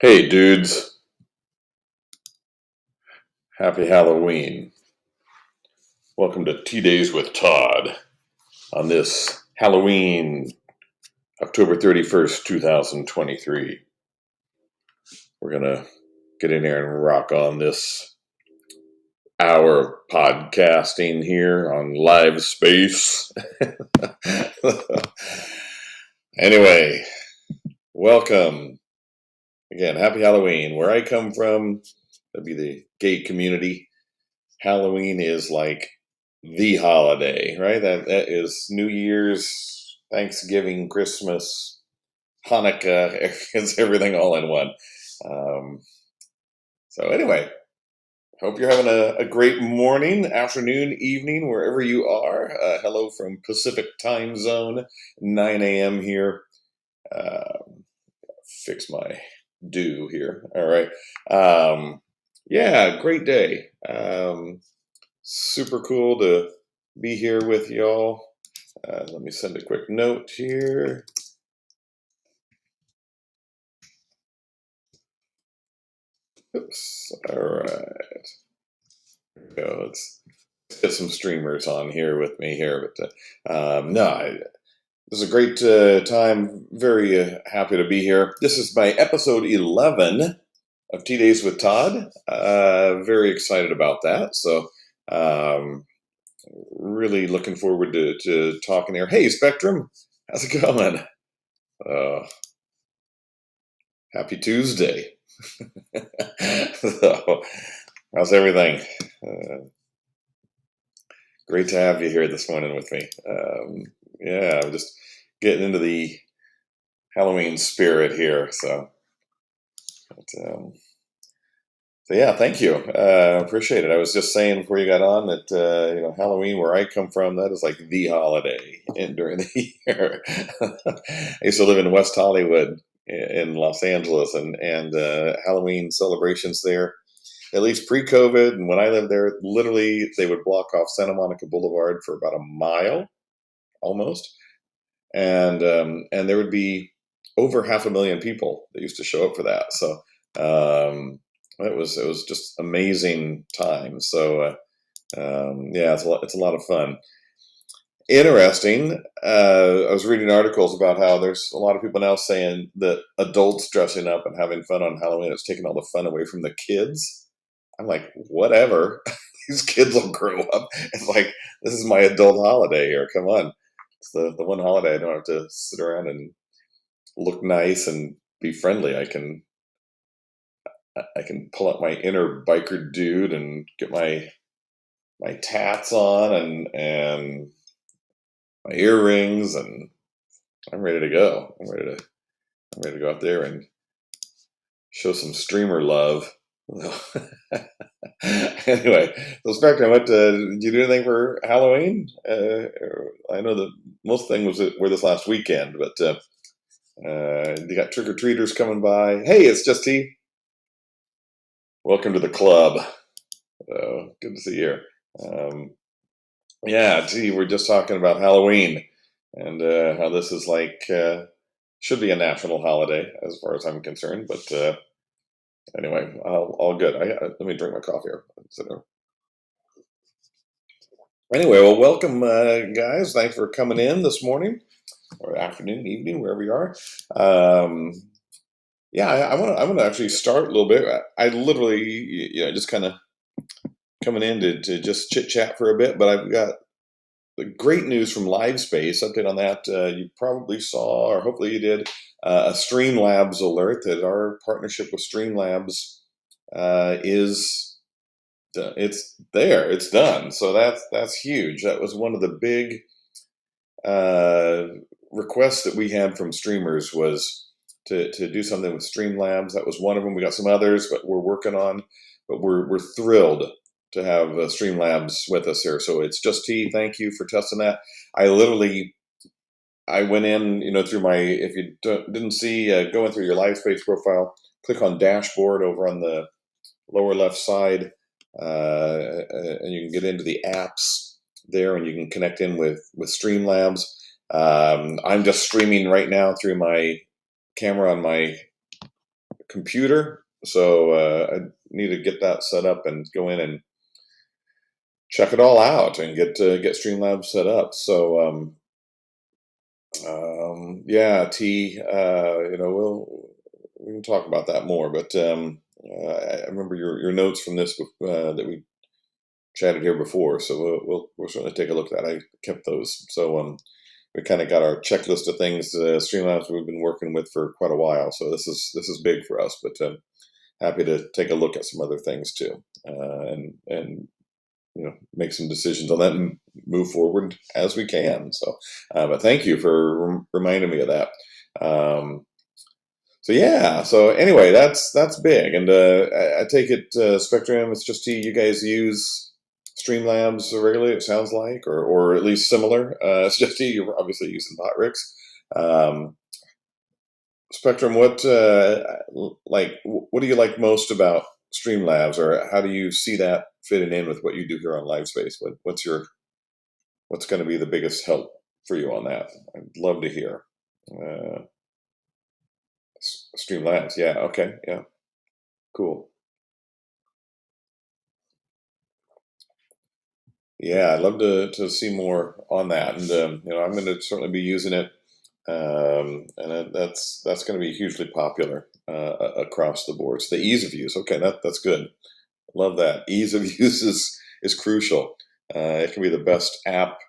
Hey dudes, happy Halloween. Welcome to Tea Days with Todd on this Halloween, October 31st, 2023. We're going to get in there and rock on this hour of podcasting here on LiveSpace. Anyway, welcome. Again, happy Halloween. Where I come from, that'd be the gay community. Halloween is like the holiday, right? That is New Year's, Thanksgiving, Christmas, Hanukkah. It's everything all in one. Um, so anyway, hope you're having a great morning, afternoon, evening, wherever you are. Hello from Pacific Time Zone, 9 a.m. here. Fix my do here. All right. Yeah, great day. Super cool to be here with y'all. Let me send a quick note here. Oops. All right. There we go. Let's get some streamers on here with me here. But this is a great time. Very happy to be here. This is my episode 11 of Tea Days with Todd. Very excited about that. So really looking forward to talking here. Hey, Spectrum. How's it going? Happy Tuesday. So, how's everything? Great to have you here this morning with me. Yeah, I'm just getting into the Halloween spirit here. So yeah, thank you. Appreciate it. I was just saying before you got on that Halloween, where I come from, that is like the holiday during the year. I used to live in West Hollywood in Los Angeles, and Halloween celebrations there, at least pre-COVID, and when I lived there, literally they would block off Santa Monica Boulevard for about a mile, almost, and there would be over 500,000 people that used to show up for that. So it was just amazing time. So yeah, it's a lot of fun. Interesting. I was reading articles about how there's a lot of people now saying that adults dressing up and having fun on Halloween is taking all the fun away from the kids. I'm like, whatever. These kids will grow up. It's like, this is my adult holiday here. Come on. It's the one holiday I don't have to sit around and look nice and be friendly. I can pull out my inner biker dude and get my tats on and my earrings, and I'm ready to go. I'm ready to go out there and show some streamer love. Anyway, so Spectrum, did you do anything for Halloween? I know that most things were this last weekend, but you got trick or treaters coming by. Hey, it's just T. Welcome to the club. Good to see you. Yeah, gee, we're just talking about Halloween and how this is like should be a national holiday as far as I'm concerned. But anyway, all good. Let me drink my coffee here. Anyway, well, welcome, guys. Thanks for coming in this morning or afternoon, evening, wherever you are. Yeah, I want to actually start a little bit. I literally, just kind of coming in to just chit chat for a bit, but I've got the great news from LiveSpace. Update on that. You probably saw, or hopefully you did, a Streamlabs alert that our partnership with Streamlabs is it's there. It's done. So that's huge. That was one of the big requests that we had from streamers was to do something with Streamlabs. That was one of them. We got some others, but we're working on. But we're thrilled to have Streamlabs with us here. So it's just T. Thank you for testing that. I went in, through my, if you didn't see, going through your LiveSpace profile, click on dashboard over on the lower left side, and you can get into the apps there, and you can connect in with Streamlabs. I'm just streaming right now through my camera on my computer, so I need to get that set up and go in and check it all out and get Streamlabs set up. So yeah, T, we can talk about that more. But I remember your notes from this that we chatted here before, so we'll certainly take a look at that. I kept those, so we kind of got our checklist of things, Streamlabs we've been working with for quite a while. So this is big for us, but happy to take a look at some other things too, and make some decisions on that and move forward as we can. So, but thank you for reminding me of that. So yeah. So anyway, that's big, and I take it, Spectrum. It's just you guys use Streamlabs regularly. It sounds like, or at least similar. It's just you're obviously using Botrix. Spectrum, what what do you like most about Streamlabs, or how do you see that fitting in with what you do here on LiveSpace? What's going to be the biggest help for you on that? I'd love to hear. Streamlabs, yeah, okay, yeah, cool. Yeah, I'd love to see more on that, and I'm going to certainly be using it, and that's going to be hugely popular across the board. So the ease of use, okay, that's good. Love that. Ease of use is crucial. It can be the best app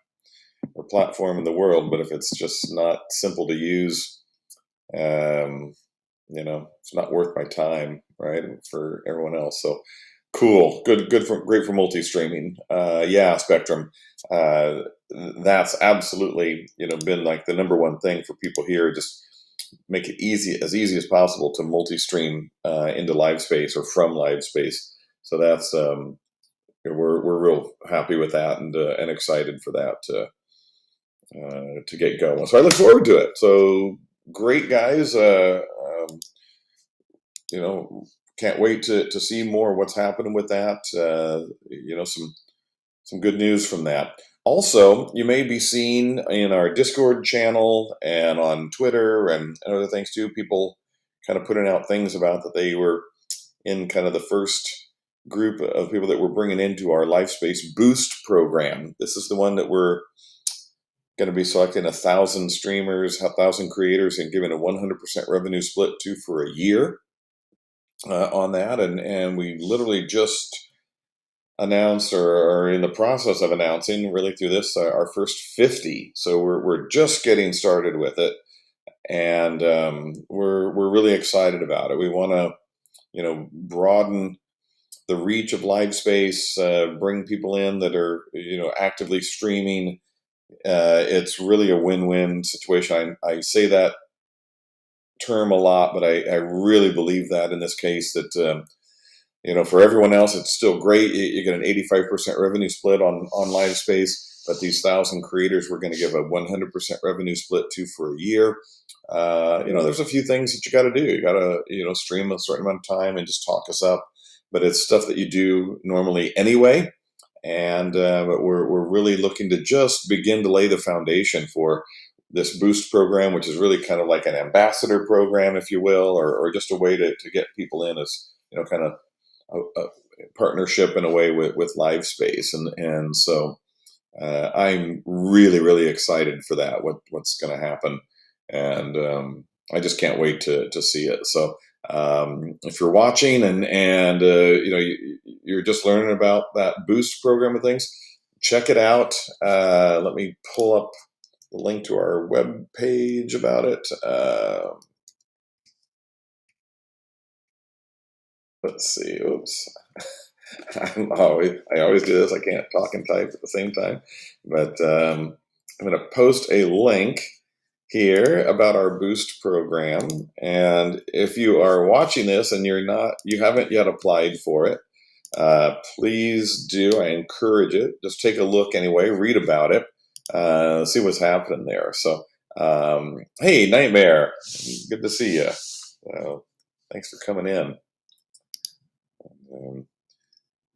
or platform in the world, but if it's just not simple to use, it's not worth my time, right? For everyone else. So cool, great for multi-streaming. Yeah, Spectrum. That's absolutely been like the number one thing for people here. Just make it as easy as possible to multi-stream into LiveSpace or from LiveSpace. So that's we're real happy with that and excited for that to get going. So I look forward to it. So great, guys. Can't wait to see more what's happening with that. Some good news from that. Also, you may be seeing in our Discord channel and on Twitter and other things too, people kind of putting out things about that they were in kind of the first group of people that we're bringing into our LiveSpace Boost program. This is the one that we're going to be selecting 1,000 streamers, 1,000 creators, and giving a 100% revenue split to for a year on that. And we literally just announced or are in the process of announcing really through this our first 50. So we're just getting started with it, and we're really excited about it. We want to broaden the reach of LiveSpace, bring people in that are actively streaming. It's really a win-win situation. I say that term a lot, but I really believe that in this case that for everyone else it's still great. You get an 85% revenue split on LiveSpace, but these 1,000 creators we're going to give a 100% revenue split to for a year. There's a few things that you got to do. You got to stream a certain amount of time and just talk us up, but it's stuff that you do normally anyway. And but we're really looking to just begin to lay the foundation for this Boost program, which is really kind of like an ambassador program, if you will, or just a way to get people in as kind of a partnership in a way with LiveSpace, and so I'm really excited for that. What's going to happen, and I just can't wait to see it. So if you're watching and you're just learning about that Boost program and things, check it out. Let me pull up the link to our web page about it. Let's see. Oops. I always do this. I can't talk and type at the same time. But I'm going to post a link here about our Boost program. And if you are watching this and you haven't yet applied for it, please do. I encourage it. Just take a look anyway. Read about it. See what's happening there. So, hey, Nightmare. Good to see you. Thanks for coming in. We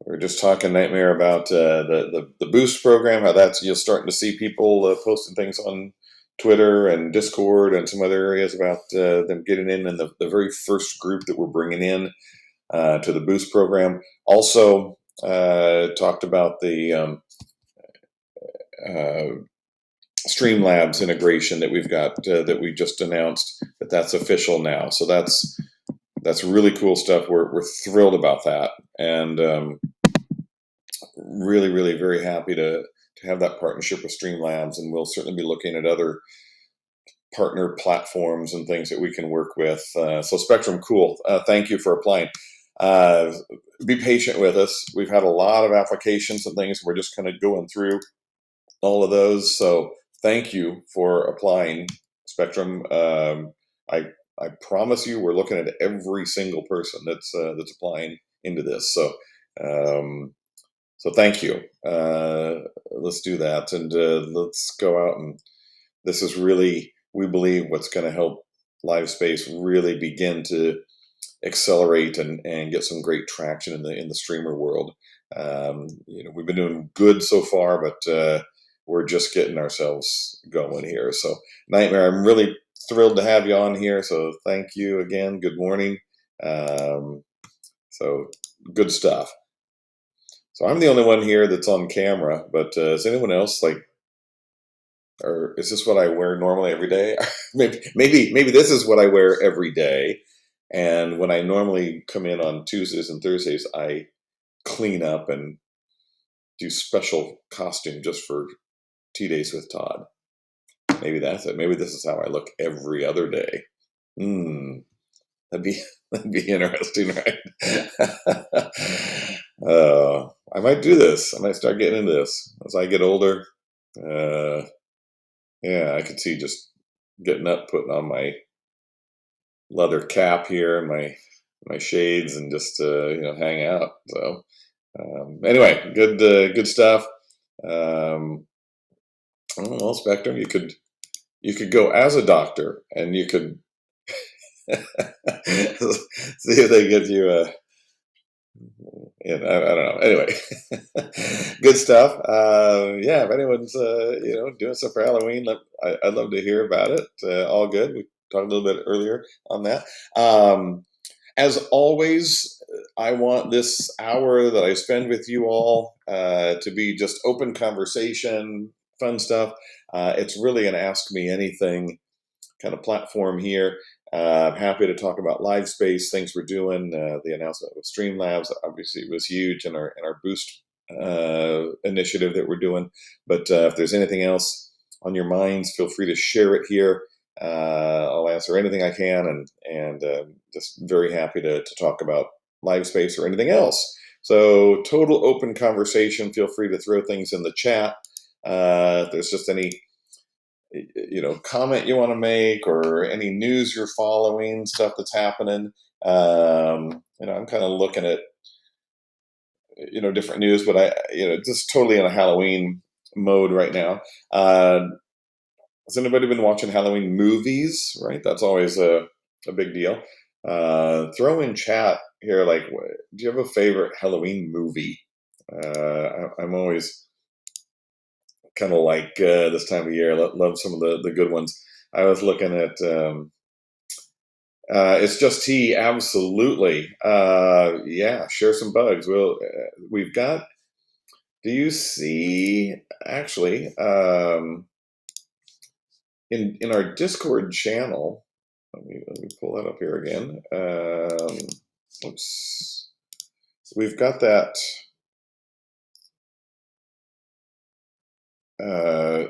were just talking, Nightmare, about the Boost program, how you're starting to see people posting things on Twitter and Discord and some other areas about them getting in, and the very first group that we're bringing in to the Boost program. Also talked about the Streamlabs integration that we've got that we just announced that's official now. So that's really cool stuff. We're thrilled about that, and really very happy to have that partnership with Streamlabs, and we'll certainly be looking at other partner platforms and things that we can work with. So Spectrum, cool. Thank you for applying. Be patient with us. We've had a lot of applications and things. We're just kind of going through all of those. So thank you for applying, Spectrum. I promise you, we're looking at every single person that's applying into this. So thank you. Let's do that, and let's go out, and this is really, we believe, what's going to help LiveSpace really begin to accelerate and get some great traction in the streamer world. We've been doing good so far, but we're just getting ourselves going here. So Nightmare, I'm really thrilled to have you on here. So thank you again. Good morning. So good stuff. So I'm the only one here that's on camera, but is anyone else or is this what I wear normally every day? maybe this is what I wear every day. And when I normally come in on Tuesdays and Thursdays, I clean up and do special costume just for Tea Days with Todd. Maybe that's it. Maybe this is how I look every other day. That'd be interesting, right? I might do this. I might start getting into this as I get older. Yeah, I could see just getting up, putting on my leather cap here and my shades, and just hang out. So anyway, good stuff. Well, Spectrum, you could go as a doctor, and you could see if they get you a. I don't know. Anyway, good stuff. Yeah, if anyone's doing stuff for Halloween, I'd love to hear about it. All good. We talked a little bit earlier on that. As always, I want this hour that I spend with you all to be just open conversation, fun stuff. It's really an Ask Me Anything kind of platform here. I'm happy to talk about LiveSpace, things we're doing. The announcement with Streamlabs obviously was huge, in our Boost initiative that we're doing. But if there's anything else on your minds, feel free to share it here. I'll answer anything I can, and just very happy to talk about LiveSpace or anything else. So total open conversation. Feel free to throw things in the chat. If there's just any comment you want to make, or any news you're following, stuff that's happening. I'm kind of looking at different news, but I just totally in a Halloween mode right now. Has anybody been watching Halloween movies? Right, that's always a big deal. Throw in chat here, do you have a favorite Halloween movie? I'm always kind of this time of year. Love some of the good ones. I was looking at It's Just Tea. Absolutely. Yeah, share some bugs. We've got. Do you see actually in our Discord channel? Let me pull that up here again. Oops. We've got that.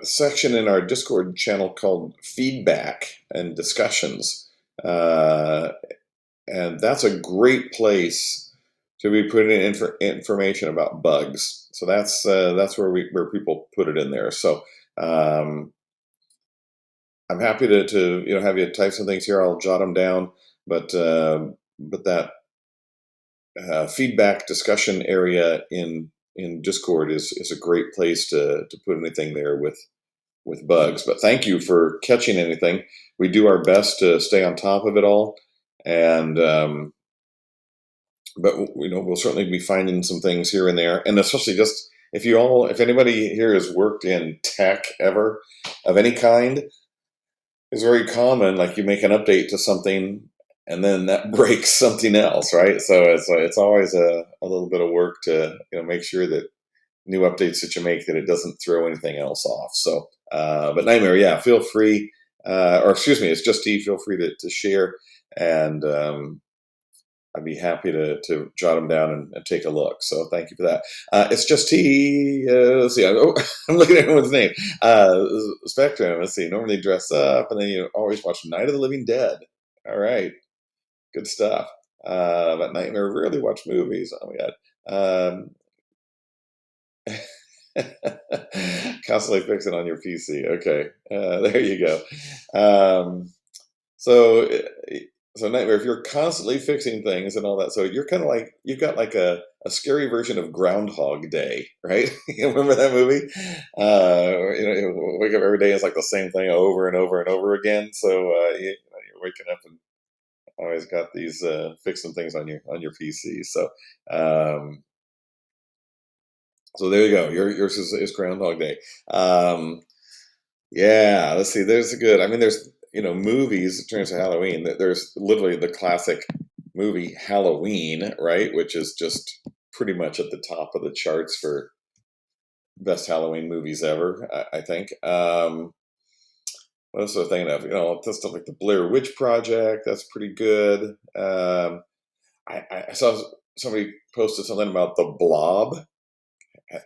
Section in our Discord channel called Feedback and Discussions, and that's a great place to be putting in information about bugs. So that's where people put it in there. So I'm happy to have you type some things here. I'll jot them down, but that feedback discussion area in Discord is a great place to put anything there with bugs. But thank you for catching anything. We do our best to stay on top of it all, and but we'll certainly be finding some things here and there, and especially just if anybody here has worked in tech ever of any kind, is very common. Like you make an update to something, and then that breaks something else, right? So it's always a little bit of work to make sure that new updates that you make that it doesn't throw anything else off. So, but Nightmare, yeah, feel free, or excuse me, it's just T. Feel free to share, and I'd be happy to jot them down and take a look. So thank you for that. It's just T. Let's see. I'm looking at everyone's name. Spectrum. Let's see. Normally dress up, and then you always watch Night of the Living Dead. All right, good stuff. But Nightmare rarely watch movies. Oh my god. Constantly fixing on your PC. Okay, there you go. Um, so, so Nightmare, if you're constantly fixing things and all that, so you're kind of like you've got like a scary version of Groundhog Day, right? You remember that movie? You wake up every day, it's like the same thing over and over and over again. So you're waking up and always got these fixing things on your PC. Um, so there you go. Yours is Groundhog Day. Um, yeah, let's see. There's a good. I mean, there's movies in terms of Halloween. There's literally the classic movie Halloween, right? Which is just pretty much at the top of the charts for best Halloween movies ever. I think. What else was I thinking of? Just stuff like the Blair Witch Project. That's pretty good. I saw somebody posted something about the Blob.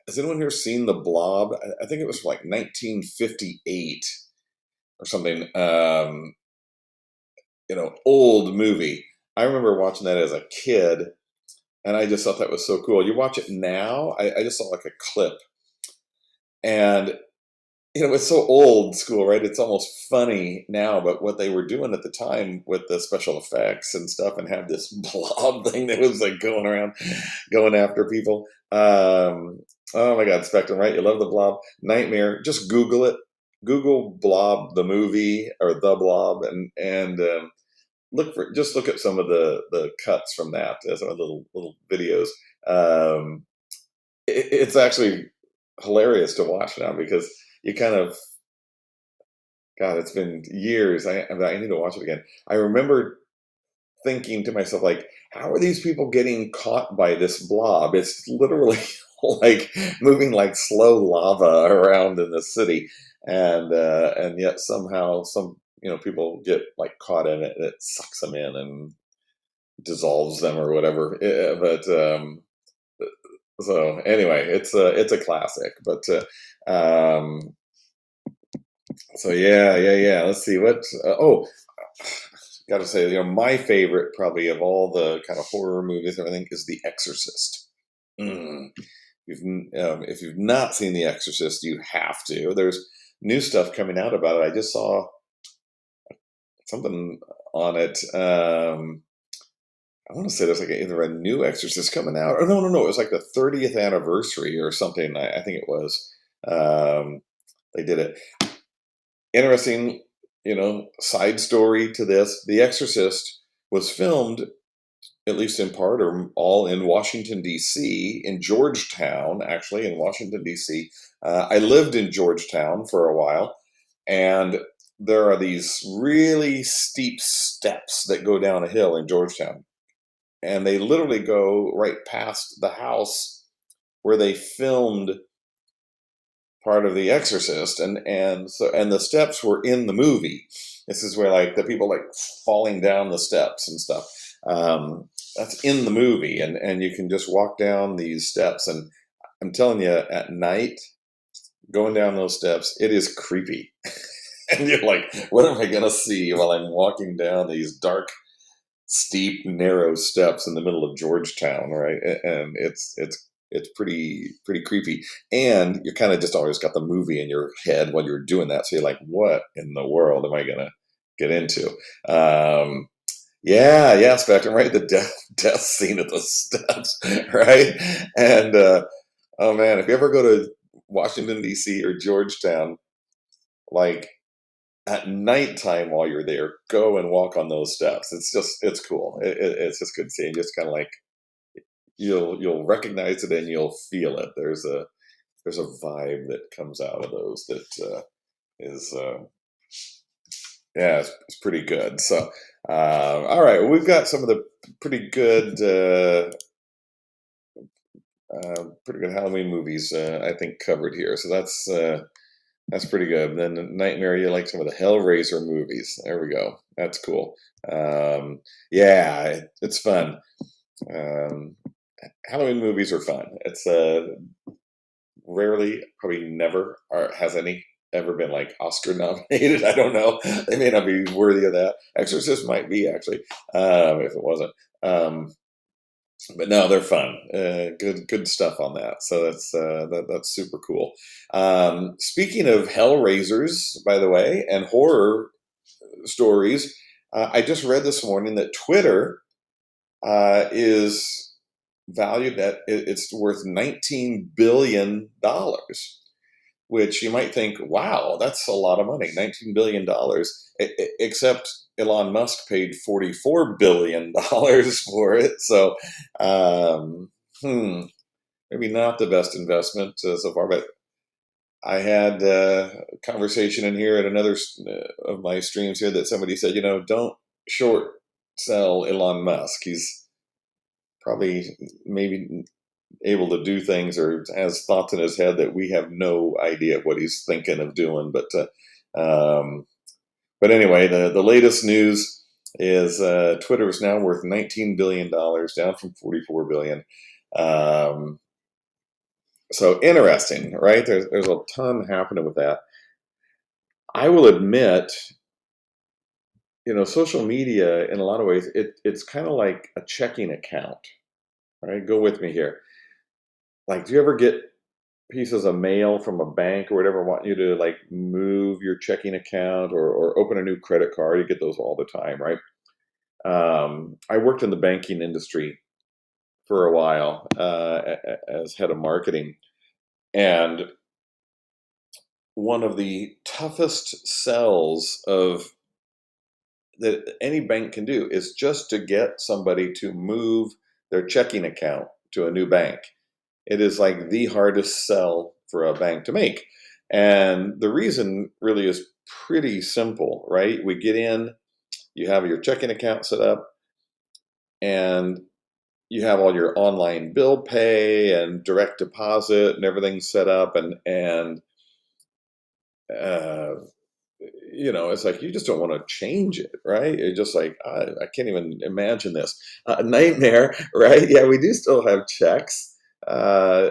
Has anyone here seen The Blob? I think it was like 1958 or something. Old movie. I remember watching that as a kid, and I just thought that was so cool. You watch it now, I just saw like a clip, and it's so old school, right? It's almost funny now, but what they were doing at the time with the special effects and stuff, and have this blob thing that was like going around, going after people. Oh my God, Spectrum, right? You love the Blob. Nightmare. Just Google it. Google Blob the movie or the Blob, and look at some of the cuts from that, some of the little videos. It's actually hilarious to watch now because you kind of God, it's been years. I need to watch it again. I remember thinking to myself, like, how are these people getting caught by this blob? It's literally like moving like slow lava around in the city, and yet somehow some people get like caught in it, and it sucks them in and dissolves them or whatever. But so anyway, it's a classic. But so yeah. Let's see what. Got to say, my favorite probably of all the kind of horror movies and everything is The Exorcist. Mm. If you've not seen The Exorcist, you have to. There's new stuff coming out about it. I just saw something on it. I want to say there's like either a new Exorcist coming out, or no. It was like the 30th anniversary or something. I think it was. They did it. Interesting, side story to this. The Exorcist was filmed, at least in part or all, in Washington, D.C., in Georgetown, actually, in Washington, D.C. I lived in Georgetown for a while, and there are these really steep steps that go down a hill in Georgetown. And they literally go right past the house where they filmed part of The Exorcist, and the steps were in the movie. This is where like the people like falling down the steps and stuff. That's in the movie, and you can just walk down these steps. And I'm telling you, at night, going down those steps, it is creepy. And you're like, what am I gonna see while I'm walking down these dark, steep, narrow steps in the middle of Georgetown, right? And it's pretty creepy. And you kind of just always got the movie in your head while you're doing that. So you're like, what in the world am I gonna get into? Yeah, Spectrum, right? The death scene at the steps, right? And oh man, if you ever go to Washington D.C. or Georgetown, like at nighttime while you're there, go and walk on those steps. It's cool. It's just good seeing. Just kind of like you'll recognize it and you'll feel it. There's a vibe that comes out of those that is Yeah, it's pretty good. So, all right, well, we've got some of the pretty good, pretty good Halloween movies, I think, covered here. So that's pretty good. And then Nightmare, you like some of the Hellraiser movies. There we go. That's cool. Yeah, it's fun. Um, Halloween movies are fun. It's rarely, probably never, has any ever been like Oscar nominated. I don't know. They may not be worthy of that. Exorcist might be actually, if it wasn't. Um, but no, they're fun. Good stuff on that. So that's super cool. Speaking of Hellraisers, by the way, and horror stories, I just read this morning that Twitter is valued at it's worth $19 billion, which you might think, wow, that's a lot of money, $19 billion. Except Elon Musk paid $44 billion for it. So, um, maybe not the best investment so far. But I had a conversation in here at another of my streams here that somebody said, don't short sell Elon Musk. He's probably maybe able to do things or has thoughts in his head that we have no idea what he's thinking of doing. Um, but anyway, the latest news is Twitter is now worth $19 billion, down from $44 billion. So interesting, right? There's a ton happening with that. I will admit, social media in a lot of ways, it's kind of like a checking account, right? Go with me here. Like, do you ever get pieces of mail from a bank or whatever want you to like move your checking account or open a new credit card? You get those all the time, right? I worked in the banking industry for a while as head of marketing, and one of the toughest sells of that any bank can do is just to get somebody to move their checking account to a new bank. It is like the hardest sell for a bank to make. And the reason really is pretty simple, right? We get in, you have your checking account set up, and you have all your online bill pay and direct deposit and everything set up, and uh, it's like you just don't want to change it, right? It's just like I can't even imagine this nightmare, right? Yeah, we do still have checks. Uh,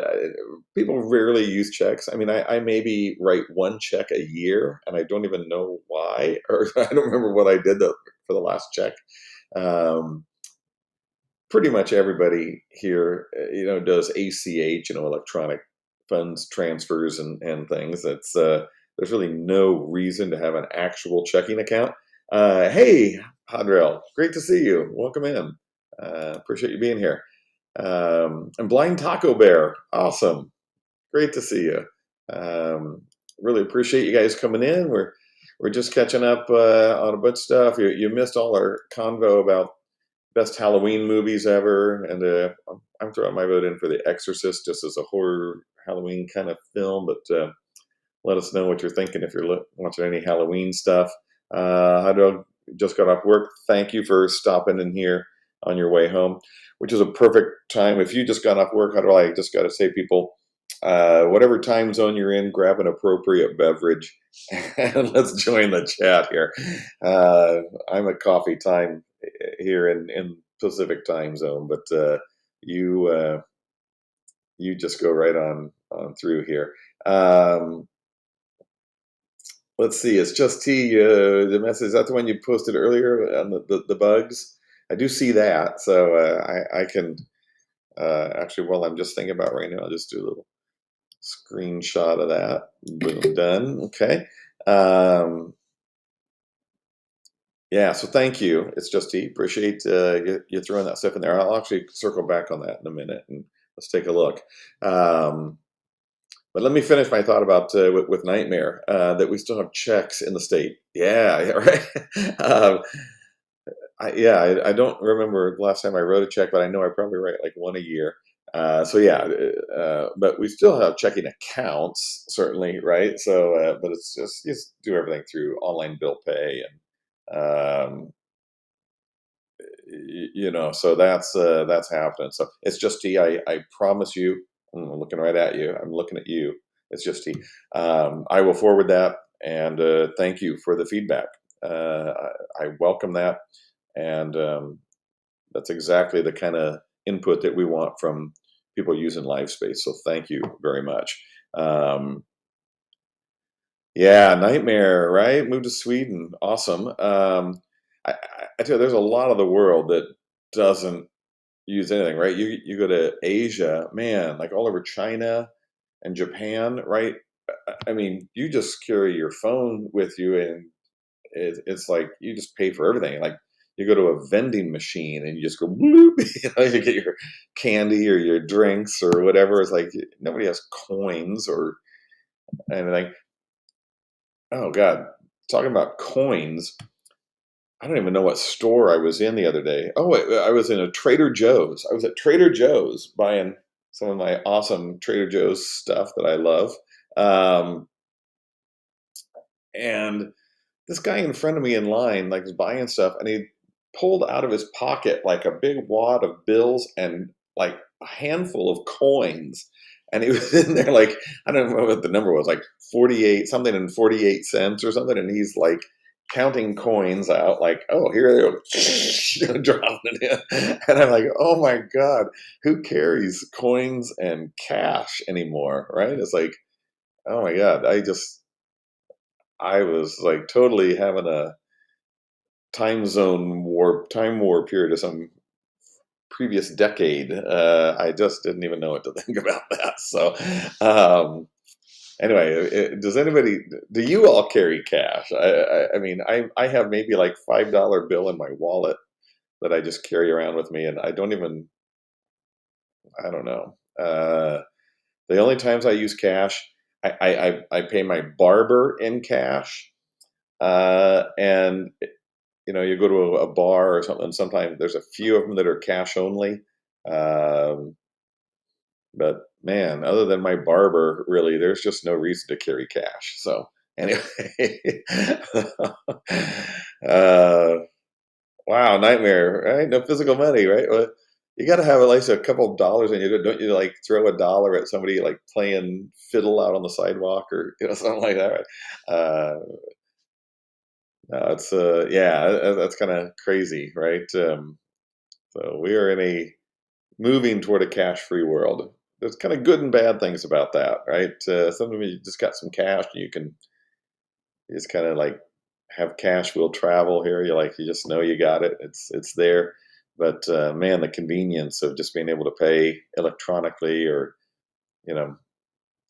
People rarely use checks. I mean, I maybe write one check a year, and I don't even know why, or I don't remember what I did for the last check. Um, Pretty much everybody here, does ACH, electronic funds transfers and things. That's There's really no reason to have an actual checking account. Hey, Hadrell, great to see you. Welcome in. Appreciate you being here. And Blind Taco Bear, awesome. Great to see you. Um, really appreciate you guys coming in. We're just catching up on a bunch of stuff. You missed all our convo about best Halloween movies ever, and I'm throwing my vote in for The Exorcist just as a horror Halloween kind of film. But let us know what you're thinking if you're watching any Halloween stuff. Hadro just got off work. Thank you for stopping in here on your way home, which is a perfect time. If you just got off work, Hadro, I just got to say, people, whatever time zone you're in, grab an appropriate beverage and let's join the chat here. I'm at coffee time here in Pacific time zone, but you you just go right on through here. Let's see. It's just T. The message, is that the one you posted earlier on the bugs? I do see that, so I can actually, while I'm just thinking about it right now, I'll just do a little screenshot of that. Boom, done. Okay. Um, yeah. So thank you. It's just T. Appreciate you throwing that stuff in there. I'll actually circle back on that in a minute and let's take a look. Um, But let me finish my thought about with Nightmare, that we still have checks in the state. Yeah, yeah, right. I don't remember the last time I wrote a check, but I know I probably write like one a year. So yeah, but we still have checking accounts, certainly, right? So, but it's just do everything through online bill pay Um, so that's happening. So it's just tea. I promise you. I'm looking right at you. I'm looking at you. It's just tea. I will forward that, and thank you for the feedback. I welcome that, and that's exactly the kind of input that we want from people using LiveSpace. So thank you very much. Um, yeah, nightmare, right? Moved to Sweden. Awesome. I tell you, there's a lot of the world that doesn't use anything, right? You go to Asia, man, like all over China and Japan, right? I mean, you just carry your phone with you, and it's like you just pay for everything. Like you go to a vending machine and you just go bloop, you get your candy or your drinks or whatever. It's like nobody has coins or anything. Oh God, talking about coins. I don't even know what store I was in the other day. Oh, wait, I was in a Trader Joe's. I was at Trader Joe's buying some of my awesome Trader Joe's stuff that I love. Um, and this guy in front of me in line, like, was buying stuff, and he pulled out of his pocket like a big wad of bills and like a handful of coins. And he was in there like, I don't know what the number was, like 48 something and 48 cents or something. And he's like counting coins out, like, oh, here they go, dropping it in. And I'm like, oh my God, who carries coins and cash anymore? Right? It's like, oh my God, I was like totally having a time warp period of some previous decade. I just didn't even know what to think about that. So, anyway, does anybody? Do you all carry cash? I mean, I have maybe like $5 bill in my wallet that I just carry around with me, and I don't even. I don't know. The only times I use cash, I pay my barber in cash, and you go to a bar or something. Sometimes there's a few of them that are cash only. Um, but man, other than my barber, really, there's just no reason to carry cash. So anyway, uh, wow, nightmare, right? No physical money, right? Well, you got to have at least a couple of dollars, and don't you like throw a dollar at somebody like playing fiddle out on the sidewalk or something like that, right? No, it's yeah, that's kind of crazy, right? So we are in a moving toward a cash-free world. There's kind of good and bad things about that, right? Sometimes you just got some cash, and you just kind of like have cash will travel here. You just know you got it. It's there. But man, the convenience of just being able to pay electronically, or you know,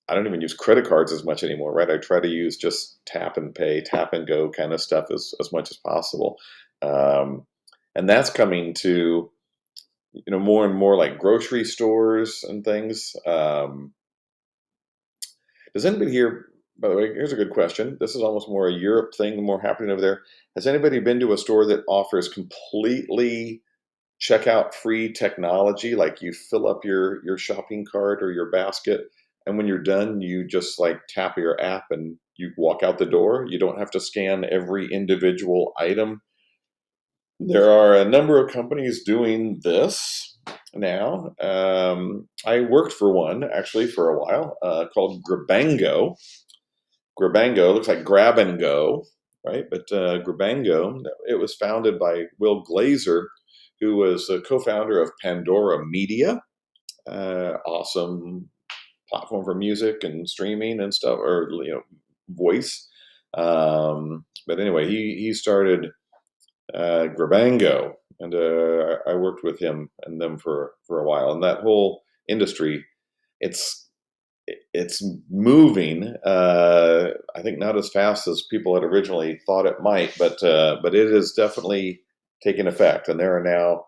I don't even use credit cards as much anymore, right? I try to use just tap and pay, tap and go kind of stuff as much as possible. Um, and that's coming to more and more like grocery stores and things. Does anybody here, by the way, here's a good question. This is almost more a Europe thing, more happening over there. Has anybody been to a store that offers completely checkout free technology? Like you fill up your shopping cart or your basket, and when you're done, you just like tap your app and you walk out the door. You don't have to scan every individual item. There are a number of companies doing this now. I worked for one actually for a while called Grabango. Grabango looks like grab and go, right? But Grabango, it was founded by Will Glazer, who was a co-founder of Pandora Media, awesome platform for music and streaming and stuff, or voice. But anyway, he started Grabango, and I worked with him and them for a while. And that whole industry, it's it's moving. I think not as fast as people had originally thought it might, but it is definitely taking effect. And there are now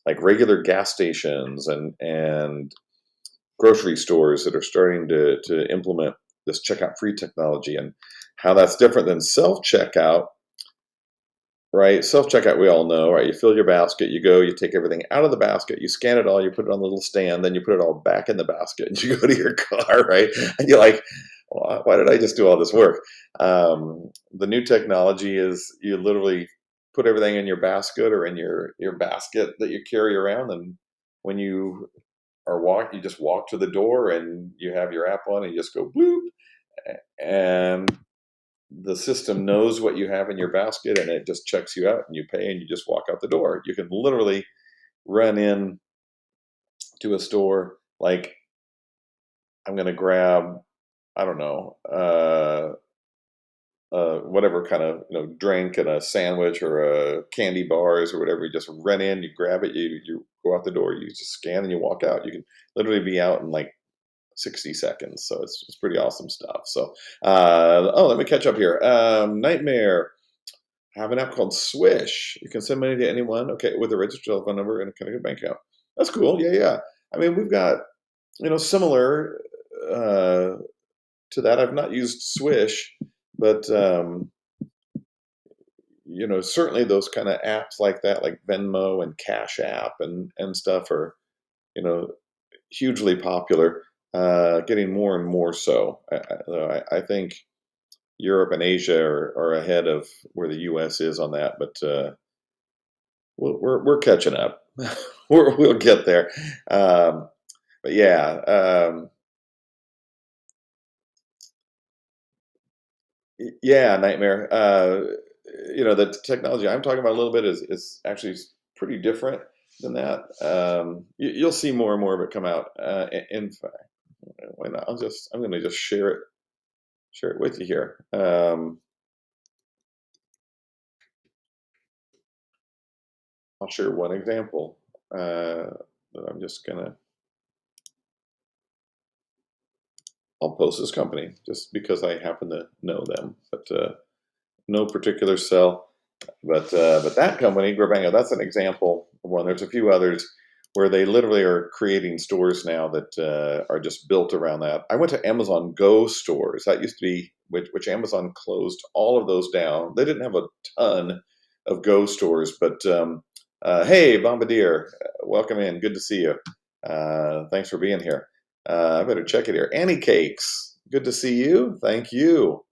like regular gas stations and grocery stores that are starting to implement this checkout free technology, and how that's different than self checkout. Right, self checkout, we all know, right? You fill your basket, you go, you take everything out of the basket, you scan it all, you put it on the little stand, then you put it all back in the basket, and you go to your car, right? And you're like, why did I just do all this work? The new technology is you literally put everything in your basket or in your basket that you carry around, and when you you just walk to the door and you have your app on and you just go bloop, and the system knows what you have in your basket and it just checks you out and you pay and you just walk out the door. You can literally run in to a store like, I'm going to grab, I don't know, whatever kind of drink and a sandwich or a candy bars or whatever. You just run in, you grab it, you go out the door, you just scan and you walk out. You can literally be out in like 60 seconds. So it's pretty awesome stuff. So let me catch up here. Nightmare. I have an app called Swish. You can send money to anyone, okay, with a registered telephone number and a connected bank account. That's cool. Yeah, yeah. I mean, we've got similar to that. I've not used Swish, but certainly those kind of apps like that, like Venmo and Cash App and stuff, are hugely popular, getting more and more so. I think Europe and Asia are ahead of where the U.S. is on that, but we're catching up. We'll get there. But yeah, yeah, Nightmare. The technology I'm talking about a little bit is actually pretty different than that. You'll see more and more of it come out. In fact, why not? I'm going to just share it with you here. I'll share one example that I'm just gonna. I'll post this company just because I happen to know them, but no particular sell. But that company, Grabango, that's an example of one. There's a few others where they literally are creating stores now that are just built around that. I went to Amazon Go stores. That used to be, which Amazon closed all of those down. They didn't have a ton of Go stores, but hey, Bombardier, welcome in. Good to see you. Thanks for being here. I better check it here. Annie Cakes, good to see you. Thank you.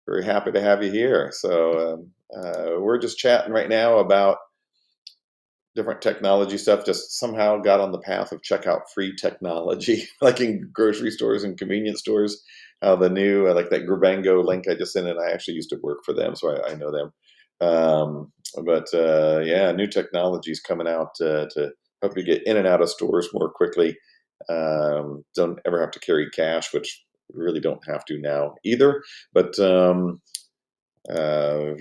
Very happy to have you here. So we're just chatting right now about different technology stuff. Just somehow got on the path of checkout free technology, like in grocery stores and convenience stores. The new, like that Grabango link I just sent in, I actually used to work for them, so I know them. But yeah, new technologies coming out to help you get in and out of stores more quickly. Don't ever have to carry cash, which we really don't have to now either. But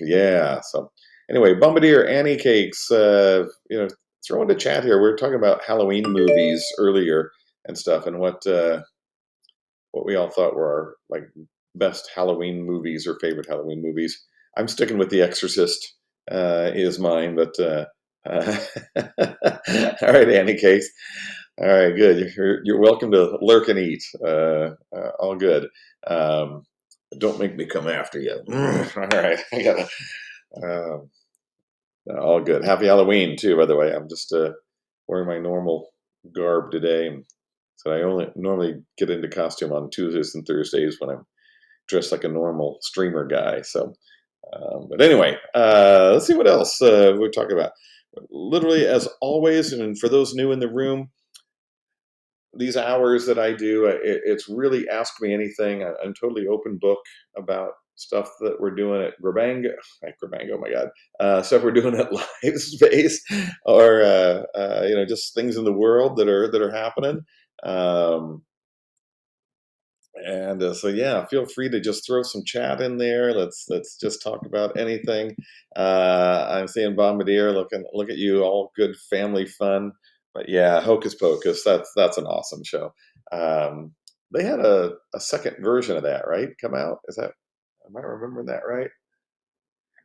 yeah, so anyway, Bombardier, Annie Cakes, throw into chat here. We were talking about Halloween movies earlier and stuff, and what we all thought were our like best Halloween movies or favorite Halloween movies. I'm sticking with The Exorcist, is mine, but all right, Annie Cakes. All right, good. You're welcome to lurk and eat. All good. Don't make me come after you. All right, I gotta. Um, all good. Happy Halloween too, by the way. I'm just wearing my normal garb today, so I only normally get into costume on Tuesdays and Thursdays when I'm dressed like a normal streamer guy. So, but anyway, let's see what else we're talking about. Literally, as always, and for those new in the room, these hours that I do, it's really ask me anything. I'm totally open book about stuff that we're doing at Grabango. Oh my God, stuff we're doing at LiveSpace, or just things in the world that are happening. And so yeah, feel free to just throw some chat in there. Let's just talk about anything. I'm seeing Bombardier. Look at you, all good family fun. But yeah, Hocus Pocus. That's an awesome show. They had a second version of that, right? Come out. Am I remembering that right?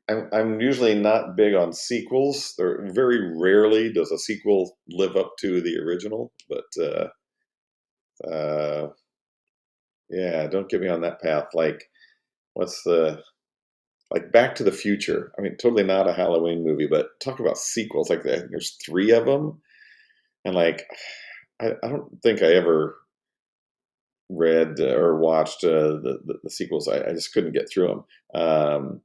I'm usually not big on sequels. There very rarely does a sequel live up to the original, but uh, yeah, don't get me on that path. Like, what's the like Back to the Future? I mean, totally not a Halloween movie, but talk about sequels. Like, there's three of them, and like, I don't think I ever read or watched the sequels. I just couldn't get through them.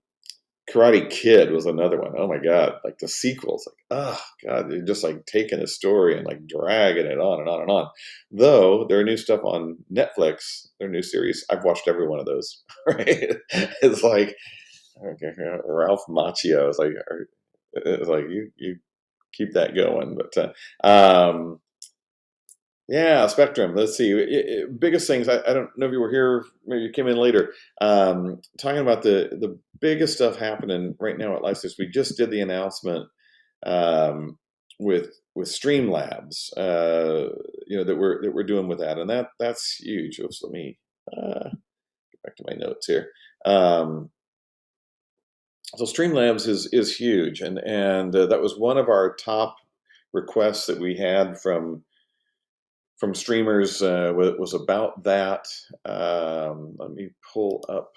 Karate Kid was another one. Oh my God, like the sequels, like, oh God, they're just like taking a story and like dragging it on and on and on. Though their new stuff on Netflix, their new series, I've watched every one of those. Right? It's like, okay, Ralph Macchio is like, it's like you keep that going. But yeah, Spectrum. Let's see. Biggest things. I don't know if you were here. Maybe you came in later. Talking about the biggest stuff happening right now at LiveSpace. We just did the announcement um, with Streamlabs. That we're doing with that, and that's huge. Oops, let me get back to my notes here. So Streamlabs is huge, and that was one of our top requests that we had from streamers, was about that. Let me pull up.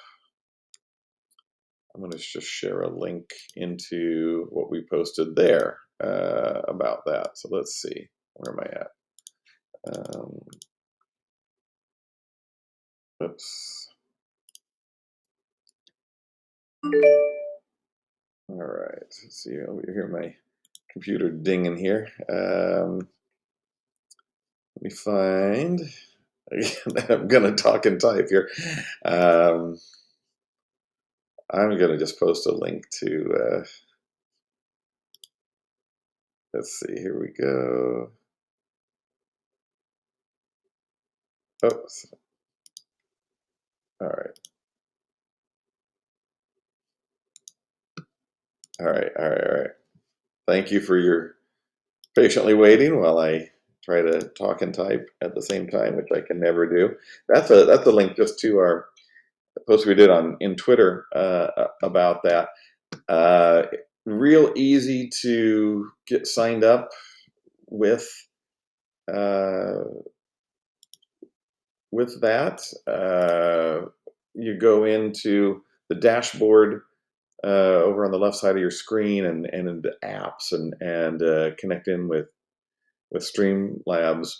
I'm going to just share a link into what we posted there about that. So let's see. Where am I at? Oops. All right. Let's see. Oh, you hear my computer dinging here. Let me find. I'm going to talk and type here. I'm going to just post a link to. Let's see. Here we go. Oops. All right. All right. All right. All right. Thank you for your patiently waiting while I try to talk and type at the same time, which I can never do. That's a link just to our post we did in Twitter about that. Uh, Real easy to get signed up with uh, that. You go into the dashboard over on the left side of your screen and into apps and connect in with Streamlabs.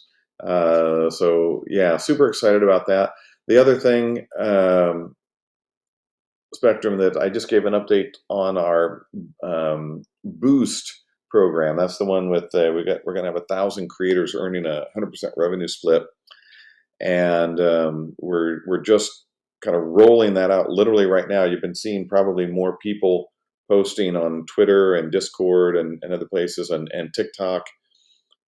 So yeah, super excited about that. The other thing, Spectrum, that I just gave an update on our Boost program. That's the one with we're going to have 1,000 creators earning 100% revenue split, and we're just kind of rolling that out literally right now. You've been seeing probably more people posting on Twitter and Discord and other places and TikTok,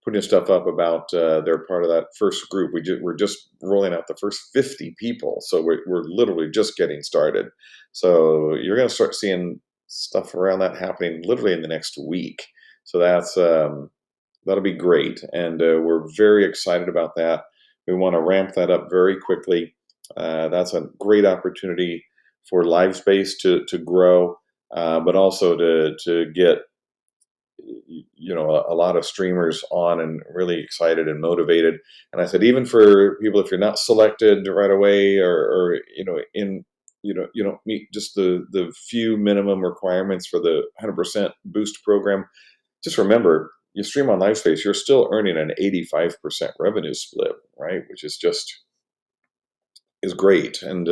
putting stuff up about they're part of that first group. We're just rolling out the first 50 people, so we're literally just getting started. So you're going to start seeing stuff around that happening literally in the next week. So that'll be great, and we're very excited about that. We want to ramp that up very quickly. That's a great opportunity for LiveSpace to grow, but also to get a lot of streamers on and really excited and motivated. And I said, even for people, if you're not selected right away or you don't meet just the few minimum requirements for the 100% boost program, just remember, you stream on LiveSpace, you're still earning an 85% revenue split, right? Which is great. And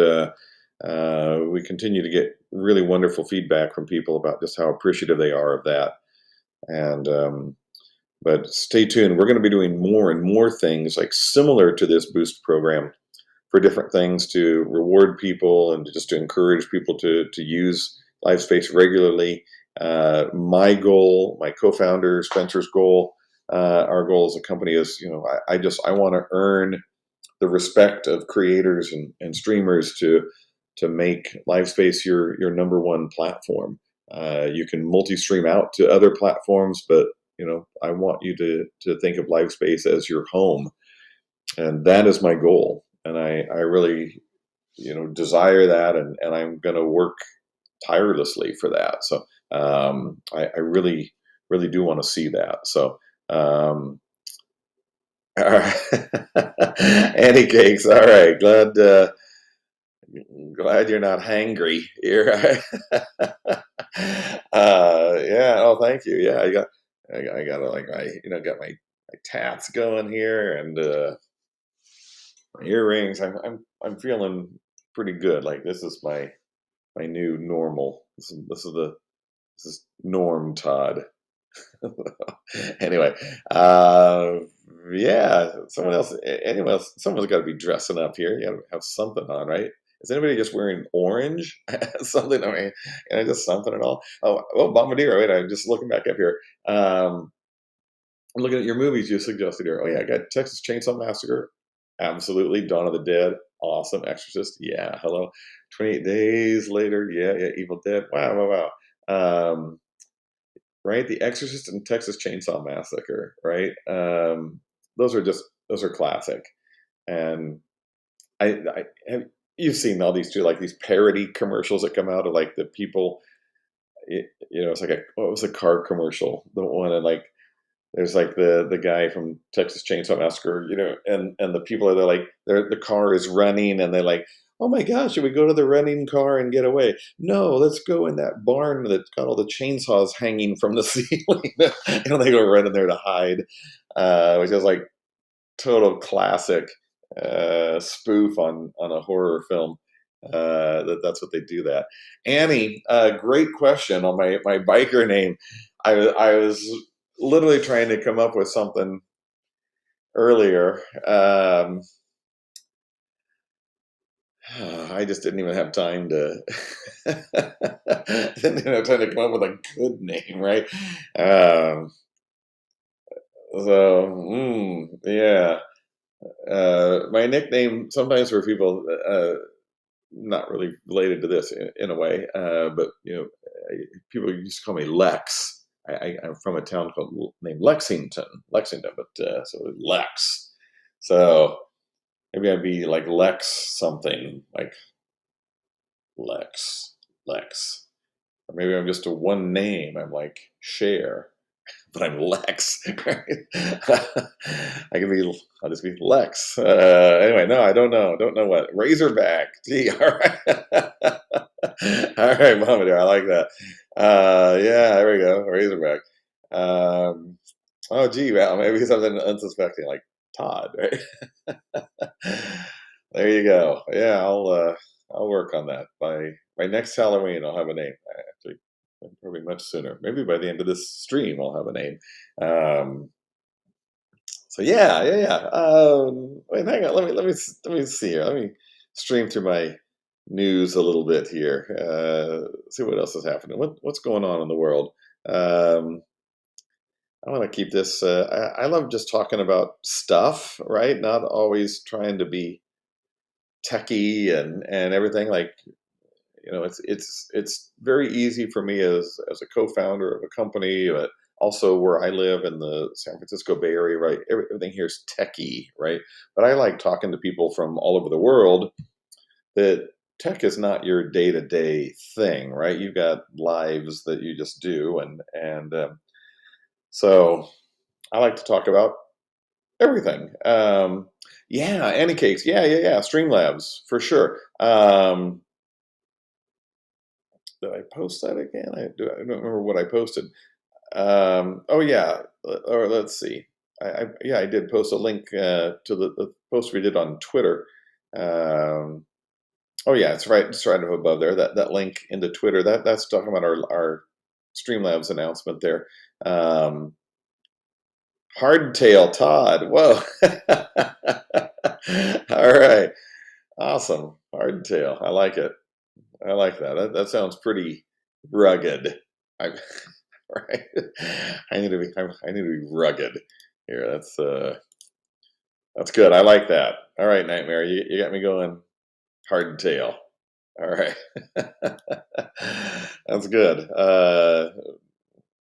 we continue to get really wonderful feedback from people about just how appreciative they are of that. And but stay tuned. We're going to be doing more and more things like similar to this boost program for different things to reward people and just to encourage people to use LiveSpace regularly. My goal, my co-founder Spencer's goal, our goal as a company is, I want to earn the respect of creators and streamers to make LiveSpace your number one platform. You can multi-stream out to other platforms, but I want you to think of LiveSpace as your home, and that is my goal. And I really desire that, and I'm going to work tirelessly for that. So I really really do want to see that. So. All right. Annie cakes. All right. Glad you're not hangry. You're yeah. Oh, thank you. Yeah, I got like got my tats going here and my earrings. I'm feeling pretty good. Like this is my new normal this is Norm Todd. Anyway, uh, yeah, someone else, anyone else, someone's got to be dressing up here. You got to have something on, right? Is anybody just wearing orange? Something, I mean, just something at all? Oh, Bombadil. Wait, I'm just looking back up here. Um, I'm looking at your movies you suggested here. Oh yeah, I got Texas Chainsaw Massacre. Absolutely. Dawn of the Dead. Awesome. Exorcist. Yeah. Hello. 28 Days Later. Yeah. Yeah. Evil Dead. Wow. Wow. Wow. Right. The Exorcist and Texas Chainsaw Massacre. Right. Those are classic. And I have you've seen all these too, like these parody commercials that come out of like the people. It's like what was a car commercial? The one and like there's like the guy from Texas Chainsaw Massacre, and the people are there like the car is running and they're like, oh my gosh, should we go to the running car and get away? No, let's go in that barn that's got all the chainsaws hanging from the ceiling. They go right in there to hide, which is like total classic spoof on a horror film. That's what they do that. Annie, great question on my biker name. I was literally trying to come up with something earlier. I just didn't even have time to didn't even have time to come up with a good name, right? Um, yeah. My nickname sometimes for people not really related to this in a way, but people used to call me Lex. I'm from a town named Lexington, but so Lex. So maybe I'd be like Lex something, like Lex, or maybe I'm just a one name. I'm like Cher, but I'm Lex. Right? I can be. I'll just be Lex. Anyway, no, I don't know. Don't know what Razorback. Gee, all right, all right, Mama dear, I like that. Yeah, there we go, Razorback. Oh, gee, well, maybe something unsuspecting like Todd, right? There you go. Yeah, I'll work on that by next Halloween. I'll have a name. Actually, probably much sooner. Maybe by the end of this stream, I'll have a name. Um, so yeah, yeah, yeah. Wait, hang on. Let me see here. Let me stream through my news a little bit here. See what else is happening. What's going on in the world? Um, I want to keep this. I love just talking about stuff, right? Not always trying to be techie and everything. Like it's very easy for me as a co-founder of a company, but also where I live in the San Francisco Bay Area, right? Everything here is techie, right? But I like talking to people from all over the world that tech is not your day-to-day thing, right? You've got lives that you just do, and so I like to talk about everything. Yeah, any case, yeah. Streamlabs for sure. Did I post that again? I don't remember what I posted. Oh yeah, or let's see. Yeah, I did post a link to the post we did on Twitter. Um, oh yeah, it's right up above there. That link into Twitter. That's talking about our Streamlabs announcement there. Um, Hardtail Todd. Whoa. All right. Awesome. Hardtail. I like it. I like that. That sounds pretty rugged. I, right. I need to be rugged here. That's good. I like that. All right, Nightmare. You got me going hardtail. All right. That's good.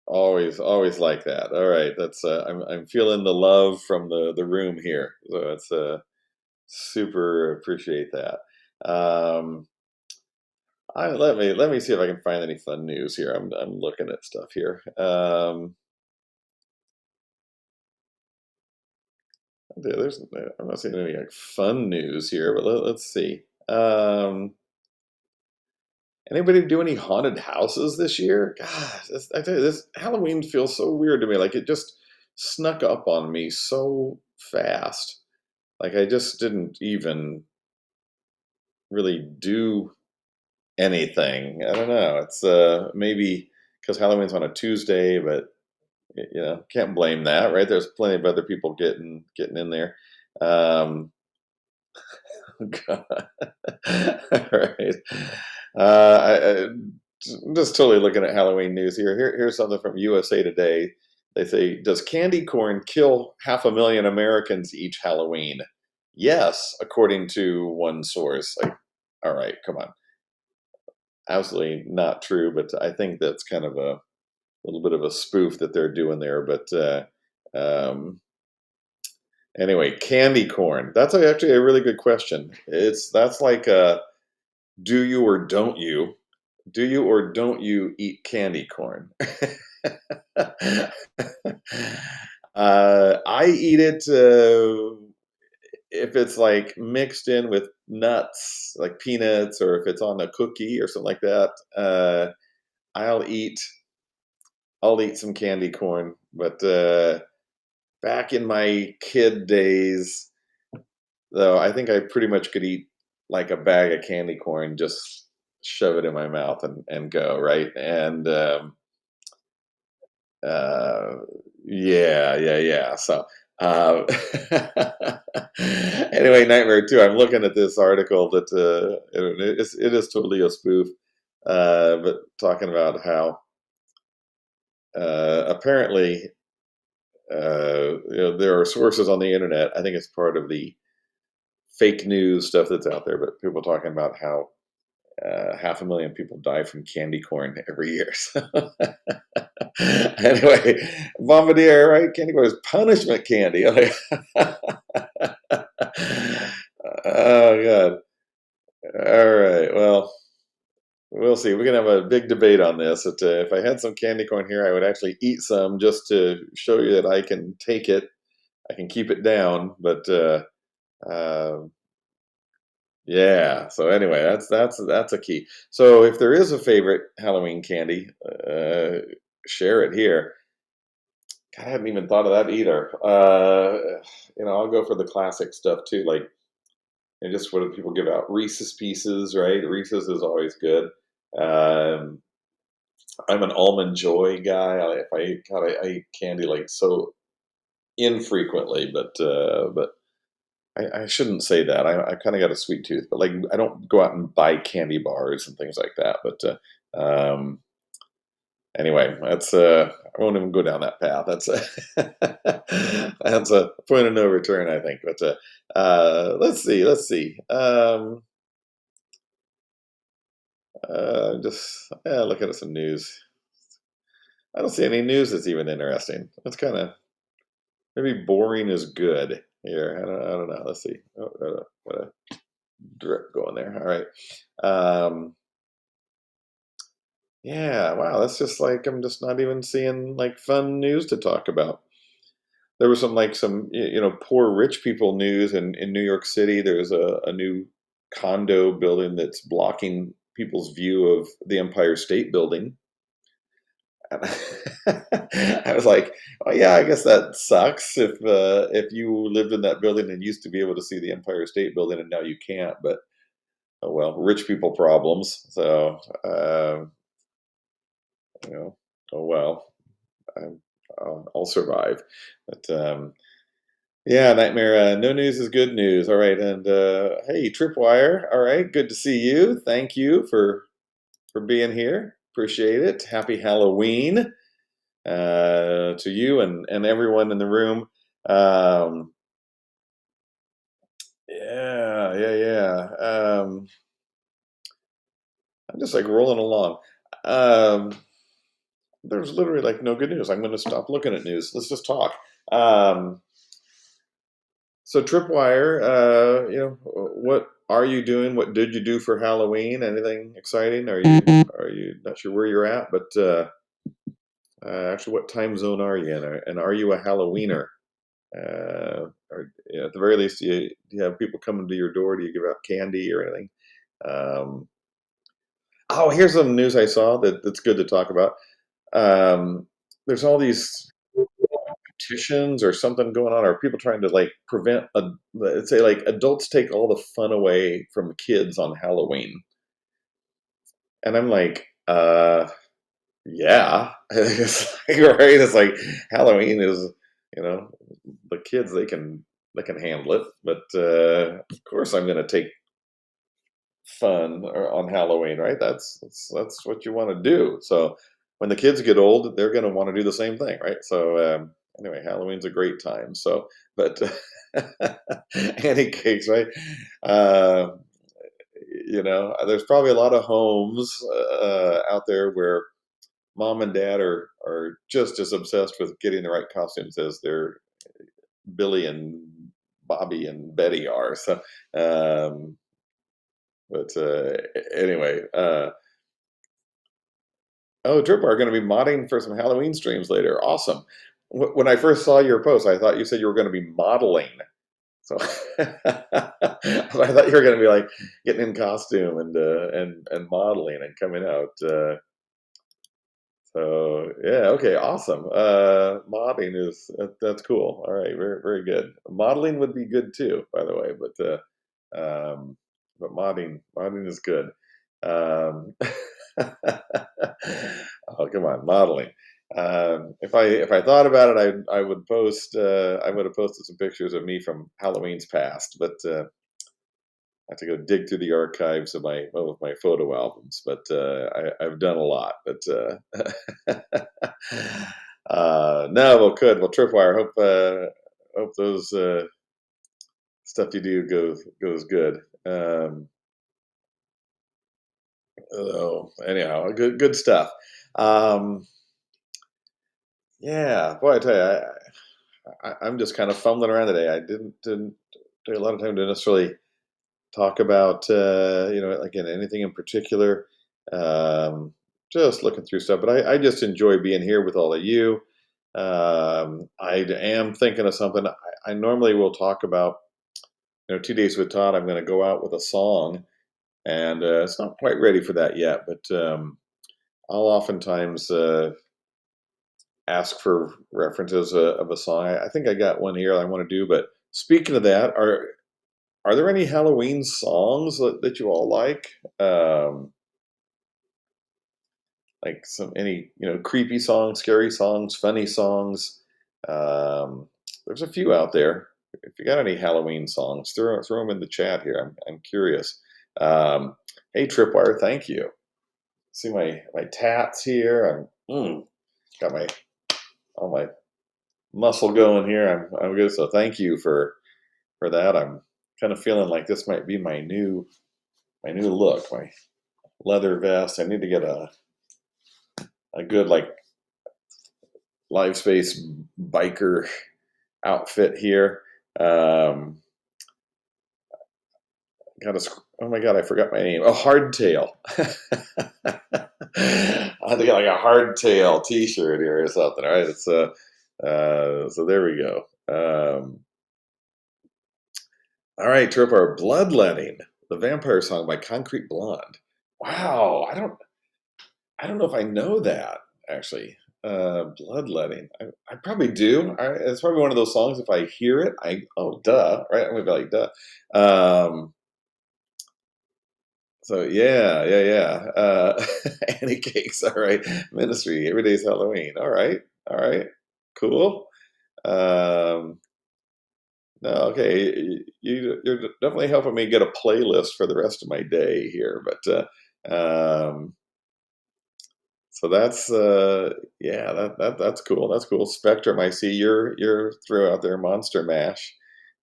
Always like that. All right. That's I'm feeling the love from the room here. So it's super appreciate that. Um, let me see if I can find any fun news here. I'm looking at stuff here. I'm not seeing any like fun news here, but let's see. Anybody do any haunted houses this year? Gosh, I tell you, this Halloween feels so weird to me. Like it just snuck up on me so fast. Like I just didn't even really do anything. I don't know. It's maybe because Halloween's on a Tuesday, but can't blame that, right? There's plenty of other people getting in there. Um, God. All right. I'm just totally looking at Halloween news here. Here's something from USA Today. They say, does candy corn kill 500,000 Americans each Halloween? Yes, according to one source. Like, all right, come on. Absolutely not true, but I think that's kind of a little bit of a spoof that they're doing there. But um, anyway, candy corn. That's actually a really good question. That's like do you or don't you? Do you or don't you eat candy corn? I eat it if it's like mixed in with nuts, like peanuts, or if it's on a cookie or something like that. I'll eat I'll eat some candy corn. But back in my kid days, though, I think I pretty much could eat like a bag of candy corn, just shove it in my mouth and go, right? And uh, yeah, yeah, yeah. So uh, anyway, Nightmare 2. I'm looking at this article that it is totally a spoof, but talking about how apparently there are sources on the internet. I think it's part of the fake news stuff that's out there, but people talking about how 500,000 people die from candy corn every year. So anyway, Bombardier, right? Candy corn is punishment candy. Oh God! All right. Well, we'll see. We're gonna have a big debate on this. That if I had some candy corn here, I would actually eat some just to show you that I can take it. I can keep it down, but uh, yeah. So anyway, that's a key. So if there is a favorite Halloween candy, share it here. God, I hadn't even thought of that either. I'll go for the classic stuff too, like and just what do people give out? Reese's Pieces, right? Reese's is always good. Um, I'm an almond joy guy. If I eat, God, I eat candy like so infrequently, but I shouldn't say that. I kind of got a sweet tooth, but like I don't go out and buy candy bars and things like that. But anyway, that's I won't even go down that path. That's that's a point of no return, I think. But let's see. Just looking at some news. I don't see any news that's even interesting. It's kind of maybe boring is good here. I don't know. Let's see. Oh, what a drip going there. All right. Um, yeah. Wow. That's just like I'm just not even seeing like fun news to talk about. There was some poor rich people news in New York City. There's a new condo building that's blocking people's view of the Empire State Building. I was like, "Oh yeah, I guess that sucks if you lived in that building and used to be able to see the Empire State Building and now you can't." But oh well, rich people problems. So you know, oh well, I'm, I'll survive. But yeah, Nightmare. No news is good news. All right, and hey, Tripwire. All right, good to see you. Thank you for being here. Appreciate it. Happy Halloween. To you and everyone in the room. Um, yeah, yeah, yeah. I'm just like rolling along. Um, there's literally like no good news. I'm going to stop looking at news. Let's just talk. Um, so Tripwire, what are you doing? What did you do for Halloween? Anything exciting? Are you not sure where you're at? But actually, what time zone are you in? And are you a Halloweener? Or at the very least, do you have people coming to your door? Do you give out candy or anything? Um, oh, here's some news I saw that's good to talk about. There's all these petitions or something going on, or people trying to like prevent, let's say, like adults take all the fun away from kids on Halloween. And I'm like, yeah. It's like, right? It's like Halloween is, you know, the kids they can handle it, but of course I'm going to take fun on Halloween, right? That's what you want to do. So when the kids get old, they're going to want to do the same thing, right? So anyway, Halloween's a great time. So, but any case, right? Uh, there's probably a lot of homes out there where mom and dad are just as obsessed with getting the right costumes as their Billy and Bobby and Betty are. So, um, but anyway, oh, Drip are going to be modding for some Halloween streams later. Awesome. When I first saw your post, I thought you said you were going to be modeling. So I thought you were going to be like getting in costume and modeling and coming out. So yeah, okay, awesome. Modding that's cool. All right, very very good. Modeling would be good too, by the way, but modding is good. Um, oh come on, modeling. If I thought about it, I would post. I would have posted some pictures of me from Halloween's past, but I have to go dig through the archives of my photo albums. But I've done a lot. But no, well, good. Well, Tripwire, hope those stuff you do goes good. Oh, anyhow, good stuff. Um, yeah, boy, I tell you, I'm just kind of fumbling around today. I didn't take a lot of time to necessarily talk about again anything in particular. Um, just looking through stuff, but I just enjoy being here with all of you. I am thinking of something. I normally will talk about 2 days with Todd. I'm going to go out with a song, and it's not quite ready for that yet. But I'll oftentimes ask for references of a song. I think I got one here I want to do. But speaking of that, are there any Halloween songs that you all like any creepy songs, scary songs, funny songs? Um, there's a few out there. If you got any Halloween songs, throw them in the chat here. I'm curious. Hey Tripwire, thank you. See my tats here. Got all my muscle going here. I'm good. So thank you for that. I'm kind of feeling like this might be my new look. My leather vest. I need to get a good like LiveSpace biker outfit here. Got a oh my god, I forgot my name. Oh, hardtail. I have to get like a hardtail T-shirt here or something. All right, it's so there we go. All right, Tripper, Bloodletting, the vampire song by Concrete Blonde. Wow, I don't know if I know that actually. Bloodletting. I probably do. It's probably one of those songs. If I hear it, duh, right? I'm gonna be like, duh. So yeah. Any cakes. All right. Ministry. Every day's Halloween. All right. Cool. Um, no, okay. You're definitely helping me get a playlist for the rest of my day here. But so that's yeah, that's cool. That's cool. Spectrum. I see you're through out there. Monster Mash.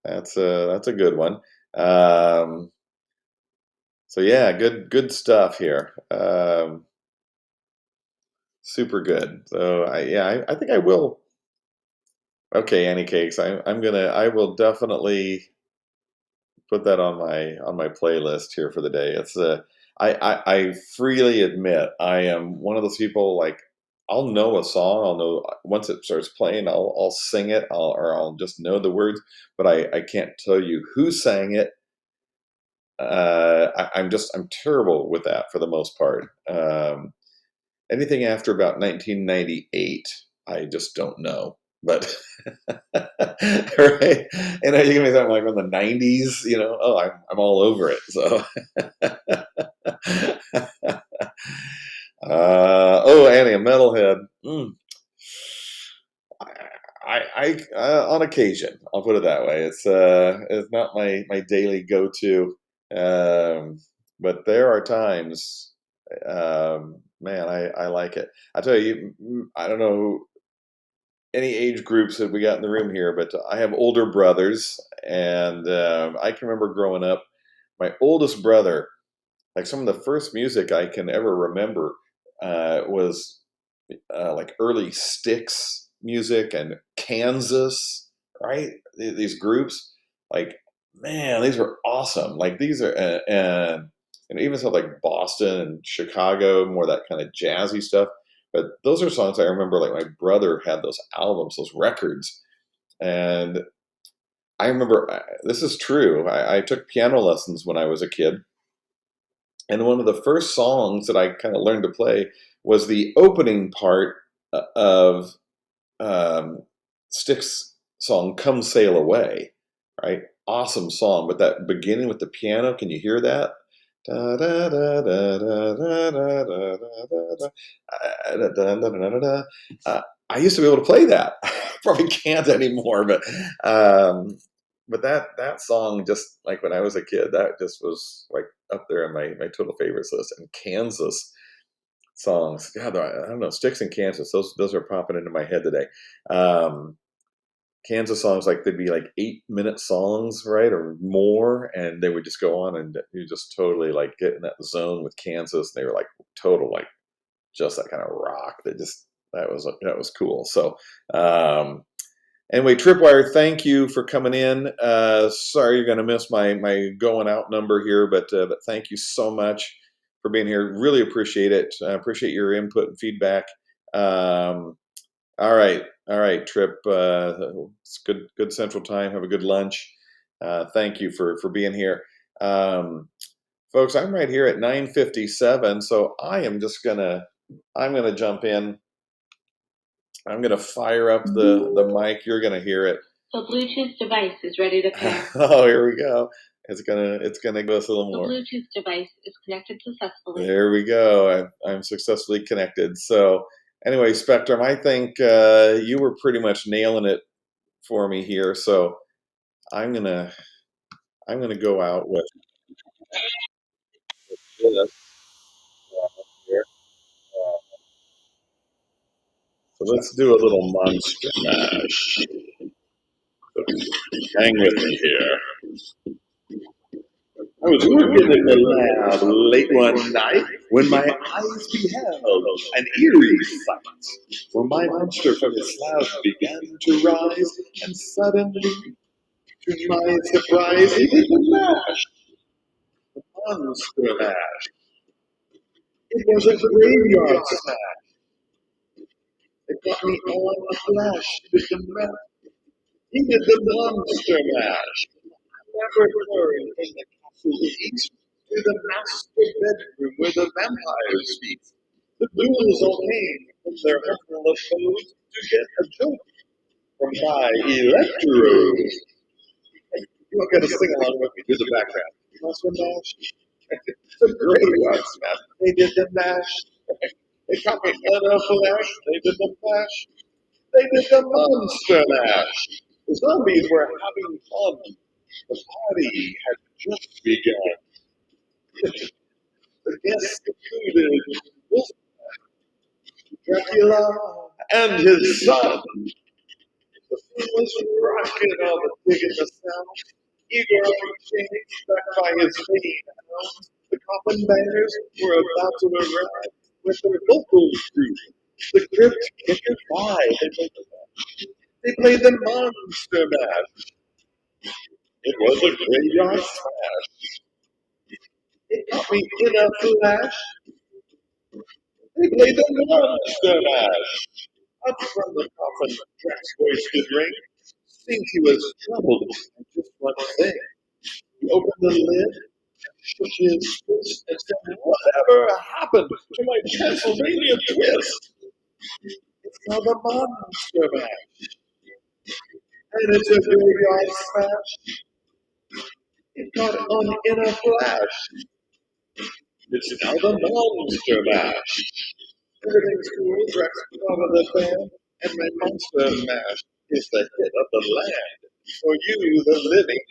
That's a good one. Um, so yeah, good stuff here. Super good. So I think I will. Okay, Annie Cakes. I will definitely put that on my playlist here for the day. It's I freely admit I am one of those people like I'll know a song. I'll know once it starts playing. I'll sing it. I'll just know the words, but I can't tell you who sang it. I'm terrible with that for the most part. Anything after about 1998, I just don't know. But right, you give me something like from the 90s, oh, I'm all over it. So Oh, Annie, a metalhead. On occasion, I'll put it that way. It's not my daily go-to, um, but there are times, man, I like it. I tell you, I don't know any age groups that we got in the room here, but I have older brothers, and I can remember growing up. My oldest brother, like some of the first music I can ever remember, was like early Styx music and Kansas, right? These groups, like, man, these were awesome. Like these are, and even stuff like Boston and Chicago, more that kind of jazzy stuff. But those are songs I remember. Like my brother had those albums, those records, and I remember this is true. I took piano lessons when I was a kid, and one of the first songs that I kind of learned to play was the opening part of Styx song "Come Sail Away," right? Awesome song, but that beginning with the piano, can you hear that? Da, da, da, da, da, da, da, da, da, da, da, da, da, da, da, da. I used to be able to play that. Probably can't anymore, but that song, just like when I was a kid, that just was like up there on my total favorites list. And Kansas songs, God, I don't know, Sticks in Kansas. Those are popping into my head today. Um, Kansas songs, like they'd be like 8-minute songs, right, or more, and they would just go on, and you just totally like get in that zone with Kansas. And they were like total, like just that kind of rock. That was cool. So anyway, Tripwire, thank you for coming in. Sorry you're going to miss my going out number here, but thank you so much for being here. Really appreciate it. Appreciate your input and feedback. All right, Trip. It's good Central Time. Have a good lunch. Thank you for being here, folks. I'm right here at 9:57, so I'm gonna jump in. I'm gonna fire up the mic. You're gonna hear it. The Bluetooth device is ready to pair. Oh, here we go. It's gonna give us a little more. The Bluetooth device is connected successfully. There we go. I'm successfully connected. So anyway, Spectrum, I think you were pretty much nailing it for me here. So I'm gonna go out with this here. So let's do a little monster mash. Hang with me here. I was working in the lab late one night when my eyes beheld an eerie sight. For my monster from its slab began to rise, and suddenly, to my surprise, it did the mash, the monster mash. It was a graveyard smash. It got me on a flash. It did the mash. He did the monster mash. Laboratory in the castle east to the master bedroom where the vampires feast. The ghouls all came from their humble abodes to get a joke from my electrode. Hey, you all got to sing along with me. Do the background. Monster mash. It's a graveyard smash. They did the mash. They caught me in a flash. They did the mash. They did the monster mash. The zombies were having fun. The party had just begun. The guests included Dracula and his son. The scene was rocking on the digging the sound. Igor changed back by his fleeing hounds. The coffin bangers were about to arrive with their vocal group. The crypt kickers by. They played the monster mash. It was a graveyard smash. It caught me in a flash. They played the monster mash. Up from the coffin, Drax's voice did ring. Think he was troubled at just one thing. He opened the lid, shook his fist, and said, "Whatever happened to my Transylvania twist? It's now the monster mash, and it's a graveyard smash. It got on in a flash. It's now the Monster Mash. Everything's cool, Drax out of the fan, and my Monster Mash is the hit of the land. For you, the living,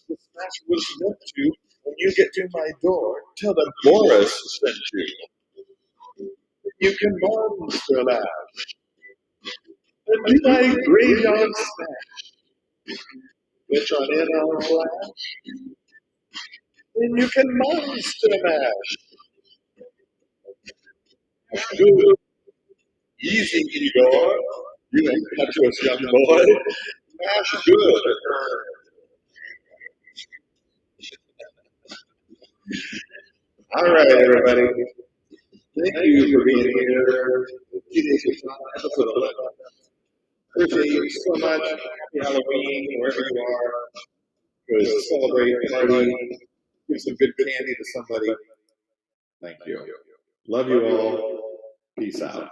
the smash was meant to. When you get to my door, tell them Boris sent you. You can Monster Mash. And do my graveyard smash. Which on in our flash. Then you can Monster Mash. Good. Easy, Igor. You ain't touch us, young boy. Mash good. All right, everybody. Thank you for being here. Episode 11. Appreciate you so much. Happy Halloween, wherever you are. Go celebrate, party, give some good candy to somebody. Thank you. Love you all. Peace out.